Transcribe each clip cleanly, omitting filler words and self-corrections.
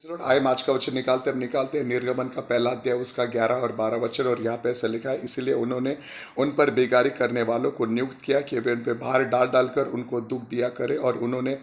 आए आज का वचन निकालते हैं निर्गमन का पहला अध्याय उसका 11 और 12 वचन। और यहाँ पे ऐसा लिखा है, इसलिए उन्होंने उन पर बेगारी करने वालों को नियुक्त किया कि वे उन पर भार डालकर उनको दुख दिया करे। और उन्होंने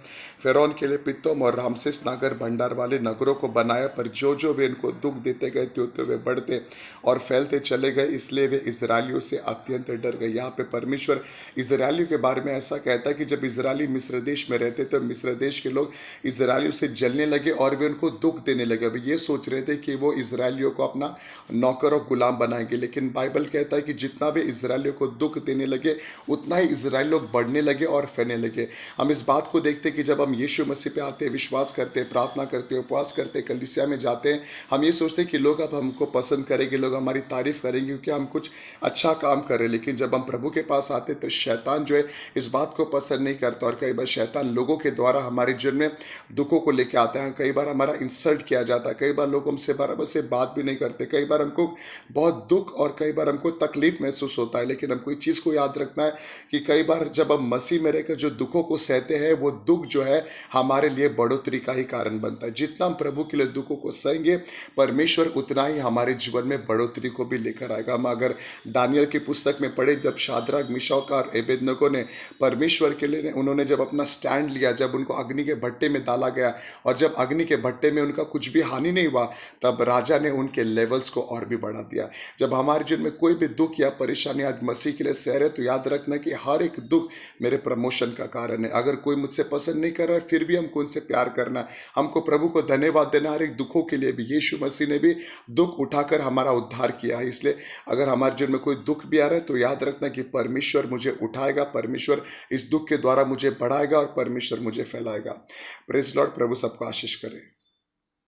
फ़िरौन के लिए पित्तोम और रामसेस नागर भंडार वाले नगरों को बनाया, पर जो वे इनको दुख देते गए त्यों वे बढ़ते और फैलते चले गए, इसलिए वे इजरायलियों से अत्यंत डर गए। यहाँ पे परमेश्वर इजरायलियों के बारे में ऐसा कहता है कि जब इजरायली मिस्र देश में रहते तो मिस्र देश के लोग इजरायलियों से जलने लगे और वे उनको दुख देने लगे। अभी ये सोच रहे थे कि वो इजरायलियों को अपना नौकर और गुलाम बनाएंगे, लेकिन बाइबल कहता है कि जितना वे इजरायलियों को दुख देने लगे उतना ही इजराइल लोग बढ़ने लगे और फैलने लगे। हम इस बात को देखते हैं कि जब हम यीशु मसीह पे आते हैं, विश्वास करते हैं, प्रार्थना करते हैं, उपवास करते हैं, कलीसिया में जाते हैं, हम ये सोचते हैं कि लोग अब हमको पसंद करेंगे, लोग हमारी तारीफ करेंगे क्योंकि हम कुछ अच्छा काम कर रहे हैं। लेकिन जब हम प्रभु के पास आते हैं तो शैतान जो है इस बात को पसंद नहीं करता, और कई बार शैतान लोगों के द्वारा हमारे जीवन में दुखों को लेकर आता है। कई बार हमारा इंसल्ट किया जाता है, कई बार लोग हमसे बराबर से बात भी नहीं करते, कई बार हमको बहुत दुख और कई बार हमको तकलीफ महसूस होता है। लेकिन हमको एक चीज़ को याद रखना है कि कई बार जब हम मसीह में रहकर जो दुखों को सहते हैं, वो दुख जो है हमारे लिए बढ़ोतरी का ही कारण बनता है। जितना हम प्रभु के लिए दुखों को सहेंगे, परमेश्वर उतना ही हमारे जीवन में बढ़ोतरी को भी लेकर आएगा। हम अगर दानियल की पुस्तक में पढ़े, जब शाद्राक, मिशौक और अबेदनगो ने परमेश्वर के लिए उन्होंने जब अपना स्टैंड लिया, जब उनको अग्नि के भट्टे में डाला गया और जब अग्नि के भट्टे में उनका कुछ भी हानि नहीं हुआ, तब राजा ने उनके लेवल्स को और भी बढ़ा दिया। जब हमारे जीवन में कोई भी दुख या परेशानी आज मसीह के लिए सह रहे, तो याद रखना कि हर एक दुख मेरे प्रमोशन का कारण है। अगर कोई मुझसे पसंद नहीं कर रहा है, फिर भी हमको उनसे प्यार करना, हमको प्रभु को धन्यवाद देना हर एक दुखों के लिए भी। यीशु मसीह ने भी दुख उठाकर हमारा उद्धार किया है। इसलिए अगर हमारे जीवन में कोई दुख भी आ रहा है तो याद रखना कि परमेश्वर मुझे उठाएगा, परमेश्वर इस दुख के द्वारा मुझे बढ़ाएगा और परमेश्वर मुझे फैलाएगा। Praise Lord. प्रभु सबको आशीष करे।